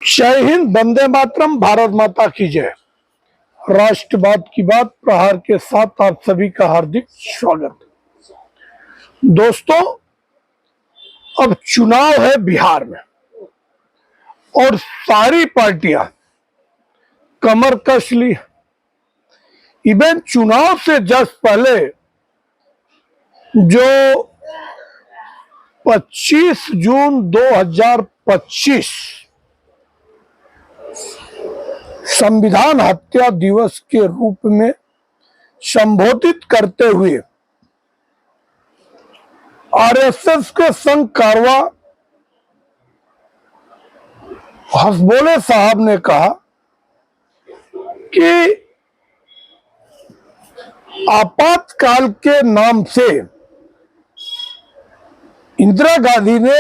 जय हिंद, वंदे मातरम, भारत माता की जय। राष्ट्रवाद की बात प्रहार के साथ आप सभी का हार्दिक स्वागत। दोस्तों, अब चुनाव है बिहार में और सारी पार्टियां कमर कस ली। इवन चुनाव से जस्ट पहले जो 25 जून 2025 संविधान हत्या दिवस के रूप में संबोधित करते हुए आरएसएस के संघ कारवा हसबोले साहब ने कहा कि आपातकाल के नाम से इंदिरा गांधी ने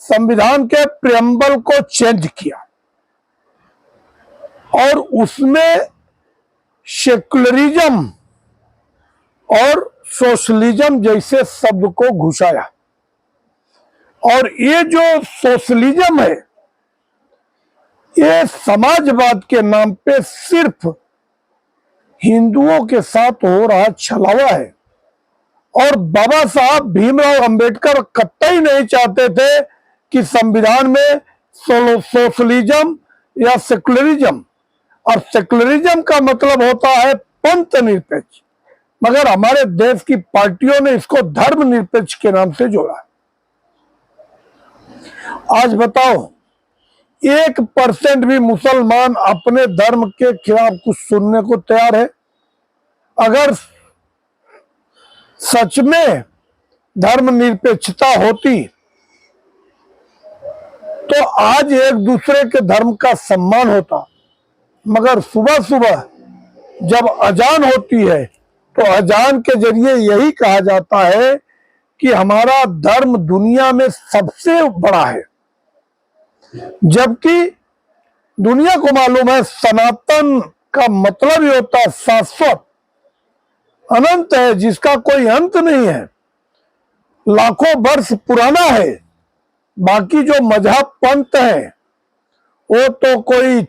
संविधान के प्रेम्बल को चेंज किया और उसमें सेकुलरिज्म और सोशलिज्म जैसे शब्द को घुसाया। और ये जो सोशलिज्म है, ये समाजवाद के नाम पे सिर्फ हिंदुओं के साथ हो रहा छलावा है। और बाबा साहब भीमराव अंबेडकर कतई नहीं चाहते थे कि संविधान में सोशलिज्म या सेकुलरिज्म, और सेकुलरिज्म का मतलब होता है पंथ निरपेक्ष, मगर हमारे देश की पार्टियों ने इसको धर्म निरपेक्ष के नाम से जोड़ा। आज बताओ, 1% भी मुसलमान अपने धर्म के खिलाफ कुछ सुनने को तैयार है? अगर सच में धर्म निरपेक्षता होती तो आज एक दूसरे के धर्म का सम्मान होता। मगर सुबह सुबह जब अजान होती है तो अजान के जरिए यही कहा जाता है कि हमारा धर्म दुनिया में सबसे बड़ा है, जबकि दुनिया को मालूम है सनातन का मतलब ही होता है शाश्वत, अनंत है, जिसका कोई अंत नहीं है, लाखों वर्ष पुराना है। बाकी जो मजहब पंथ है वो तो कोई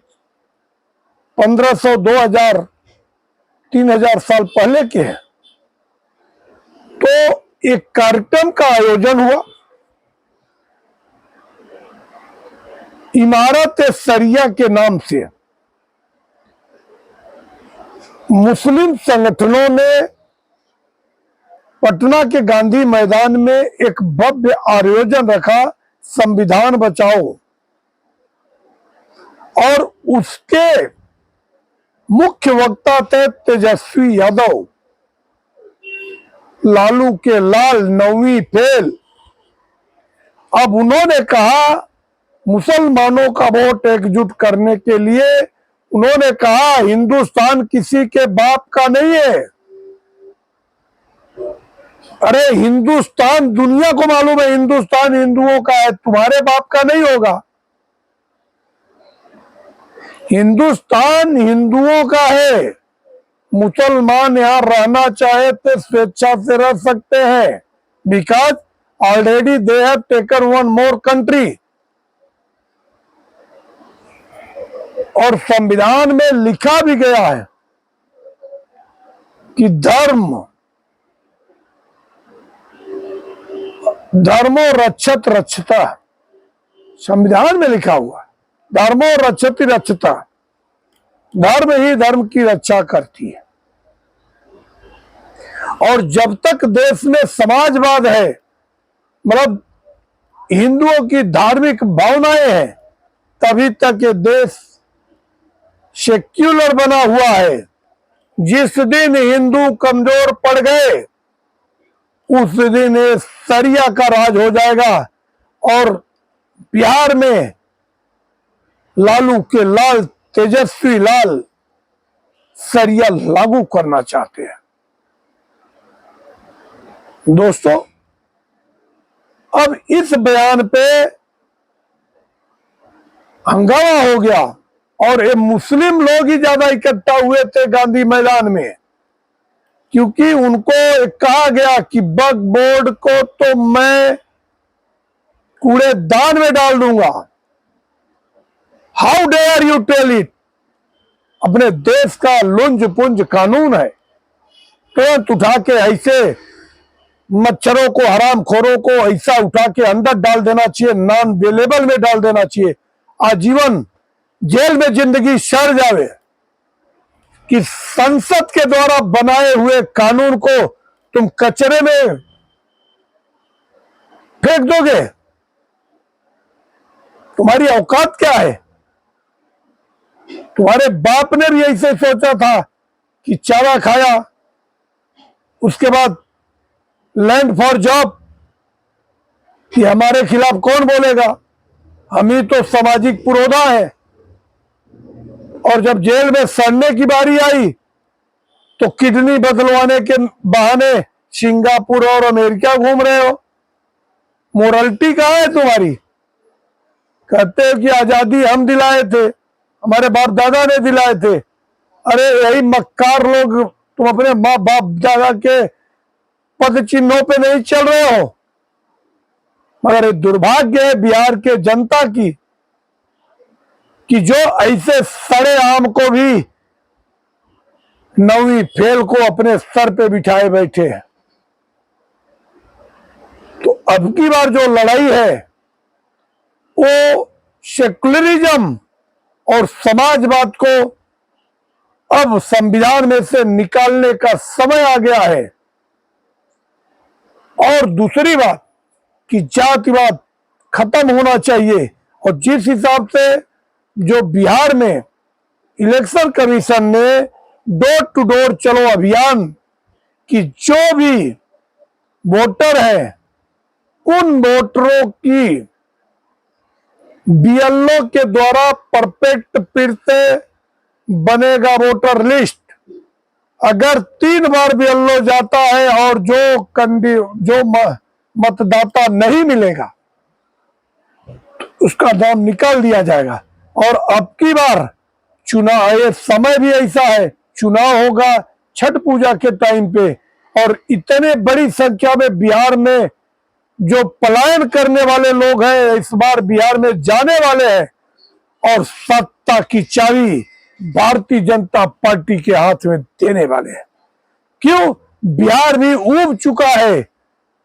1500, 2000, 3000 साल पहले के हैं। तो एक कार्यक्रम का आयोजन हुआ, इमारत शरिया के नाम से। मुस्लिम संगठनों ने पटना के गांधी मैदान में एक भव्य आयोजन रखा, संविधान बचाओ, और उसके मुख्य वक्ता थे तेजस्वी यादव, लालू के लाल, 9वीं फेल। अब उन्होंने कहा मुसलमानों का वोट एकजुट करने के लिए, उन्होंने कहा हिंदुस्तान किसी के बाप का नहीं है। अरे हिंदुस्तान दुनिया को मालूम है, हिंदुस्तान हिंदुओं का है, तुम्हारे बाप का नहीं होगा। हिंदुस्तान हिंदुओं का है। मुसलमान यहां रहना चाहे तो स्वेच्छा से रह सकते हैं, because already they have taken one more country. और संविधान में लिखा भी गया है कि धर्मो रक्षत रक्षता, संविधान में लिखा हुआ, धर्मो रक्षति रक्षता, धर्म ही धर्म की रक्षा करती है। और जब तक देश में समाजवाद है, मतलब हिंदुओं की धार्मिक भावनाएं हैं, तभी तक ये देश सेक्युलर बना हुआ है। जिस दिन हिंदू कमजोर पड़ गए उस दिन ये शरिया का राज हो जाएगा। और बिहार में लालू के लाल, तेजस्वी लाल शरिया लागू करना चाहते हैं। दोस्तों, अब इस बयान पे हंगामा हो गया और ये मुस्लिम लोग ही ज्यादा इकट्ठा हुए थे गांधी मैदान में, क्योंकि उनको कहा गया कि वक्फ बोर्ड को तो मैं कूड़ेदान में डाल दूंगा, how dare you tell it. अपने देश का लुंज पुंज कानून है, तुरंत उठा के ऐसे मच्छरों को, हरामखोरों को ऐसा उठा के अंदर डाल देना चाहिए, नॉन अवेलेबल में डाल देना चाहिए, आजीवन जेल में जिंदगी सड़ जावे। कि संसद के द्वारा बनाए हुए कानून को तुम कचरे में फेंक दोगे? तुम्हारी औकात क्या है? तुम्हारे बाप ने भी ऐसे सोचा था कि चारा खाया, उसके बाद लैंड फॉर जॉब, कि हमारे खिलाफ कौन बोलेगा, हम ही तो सामाजिक पुरोधा है। और जब जेल में सड़ने की बारी आई तो किडनी बदलवाने के बहाने सिंगापुर और अमेरिका घूम रहे हो। मोरलिटी कहाँ है तुम्हारी? कहते हो कि आजादी हम दिलाए थे, हमारे बाप दादा ने दिलाए थे। अरे यही मक्कार लोग, तुम अपने माँ बाप दादा के पद चिन्हों पे नहीं चल रहे हो। मगर ये दुर्भाग्य है बिहार के जनता की कि जो ऐसे सड़े आम को भी 9वीं फेल को अपने सर पे बिठाए बैठे हैं। तो अब की बार जो लड़ाई है वो सेकुलरिज्म और समाजवाद को अब संविधान में से निकालने का समय आ गया है। और दूसरी बात कि जातिवाद खत्म होना चाहिए। और जिस हिसाब से जो बिहार में इलेक्शन कमीशन ने डोर टू डोर चलो अभियान की जो भी वोटर है उन वोटरों की बीएलओ के द्वारा परफेक्ट फिर से बनेगा वोटर लिस्ट। अगर 3 बार बीएलओ जाता है और जो मतदाता नहीं मिलेगा तो उसका नाम निकाल दिया जाएगा। और अब की बार चुनाव, ये समय भी ऐसा है, चुनाव होगा छठ पूजा के टाइम पे, और इतने बड़ी संख्या में बिहार में जो पलायन करने वाले लोग हैं इस बार बिहार में जाने वाले हैं, और सत्ता की चाबी भारतीय जनता पार्टी के हाथ में देने वाले हैं। क्यों? बिहार भी ऊब चुका है,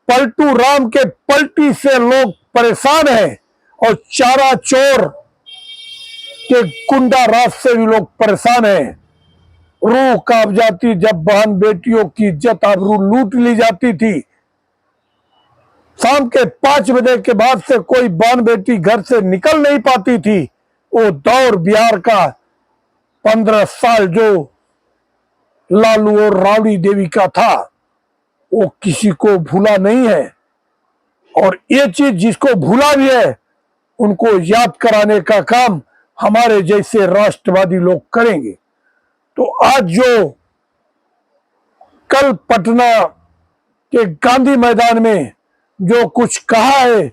पलटू राम के पलटी से लोग परेशान हैं, और चारा चोर के गुंडा राज से भी लोग परेशान हैं। रूह कांप जाती जब बहन बेटियों की इज्जत आबरू लूट ली जाती थी। शाम के 5 बजे के बाद से कोई बहन बेटी घर से निकल नहीं पाती थी। वो दौर बिहार का 15 साल जो लालू और राबड़ी देवी का था वो किसी को भूला नहीं है। और ये चीज जिसको भूला भी है उनको याद कराने का काम हमारे जैसे राष्ट्रवादी लोग करेंगे। तो आज जो कल पटना के गांधी मैदान में जो कुछ कहा है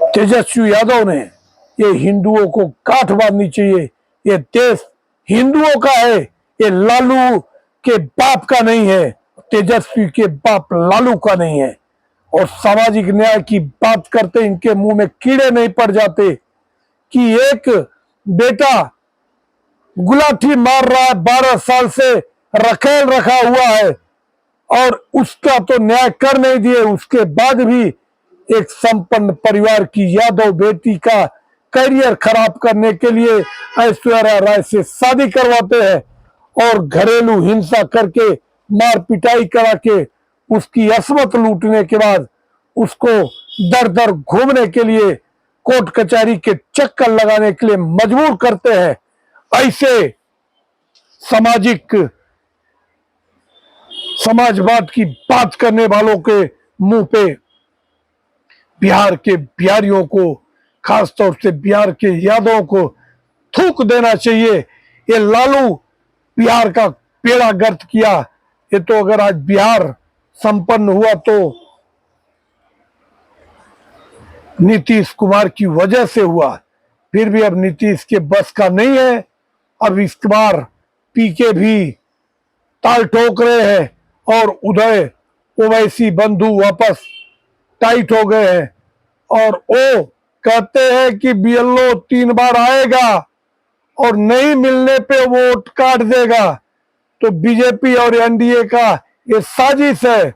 तेजस्वी यादव ने, ये हिंदुओं को गांठ बांधनी चाहिए। ये देश हिंदुओं का है, ये लालू के बाप का नहीं है, तेजस्वी के बाप लालू का नहीं है। और सामाजिक न्याय की बात करते इनके मुंह में कीड़े नहीं पड़ जाते कि एक बेटा गुलाठी मार रहा है, 12 साल से रखेल रखा हुआ है और उसका तो न्याय कर नहीं दिए। उसके बाद भी एक संपन्न परिवार की यादव बेटी का करियर खराब करने के लिए ऐश्वर्या राय से शादी करवाते हैं और घरेलू हिंसा करके मार पिटाई करा के उसकी असमत लूटने के बाद उसको दर दर घूमने के लिए कोर्ट कचहरी के चक्कर लगाने के लिए मजबूर करते हैं। ऐसे समाजवाद की बात करने वालों के मुंह पे बिहार के बिहारियों को, खासतौर से बिहार के यादवों को थूक देना चाहिए। ये लालू बिहार का बेड़ा गर्क किया। ये तो अगर आज बिहार संपन्न हुआ तो नीतीश कुमार की वजह से हुआ। फिर भी अब नीतीश के बस का नहीं है। अब इस बार पीके भी ताल ठोक रहे हैं और उदय ओवैसी बंधु वापस टाइट हो गए हैं और वो कहते हैं कि बीएलओ 3 बार आएगा और नहीं मिलने पे वोट काट देगा, तो बीजेपी और एनडीए का ये साजिश है।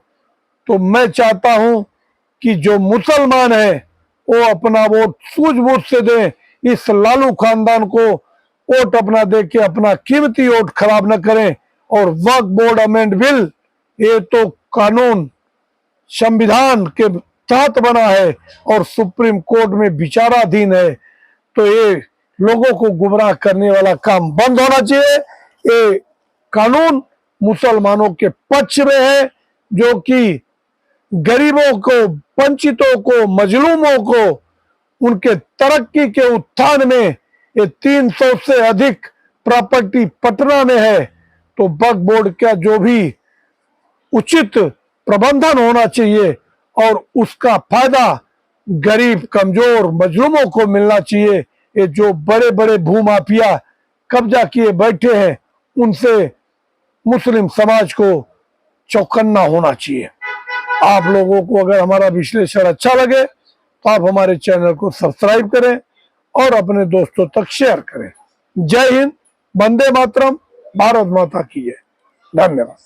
तो मैं चाहता हूं कि जो मुसलमान है वो अपना वोट सूझबूझ से दें, इस लालू खानदान को वोट अपना दे के अपना कीमती वोट खराब न करें। और वक्फ बोर्ड अमेंड बिल, ये तो कानून संविधान के तहत बना है और सुप्रीम कोर्ट में विचाराधीन है, तो ये लोगों को गुमराह करने वाला काम बंद होना चाहिए। ये कानून मुसलमानों के पक्ष में है, जो कि गरीबों को, वंचितों को, मजलूमों को उनके तरक्की के उत्थान में, ये 300 से अधिक प्रॉपर्टी पटना में है, तो वक्फ बोर्ड का जो भी उचित प्रबंधन होना चाहिए और उसका फायदा गरीब, कमजोर, मजलूमों को मिलना चाहिए। ये जो बड़े बड़े भूमाफिया कब्जा किए बैठे हैं, उनसे मुस्लिम समाज को चौकन्ना होना चाहिए। आप लोगों को अगर हमारा विश्लेषण अच्छा लगे तो आप हमारे चैनल को सब्सक्राइब करें और अपने दोस्तों तक शेयर करें। जय हिंद, वंदे मातरम, भारत माता की जय। धन्यवाद।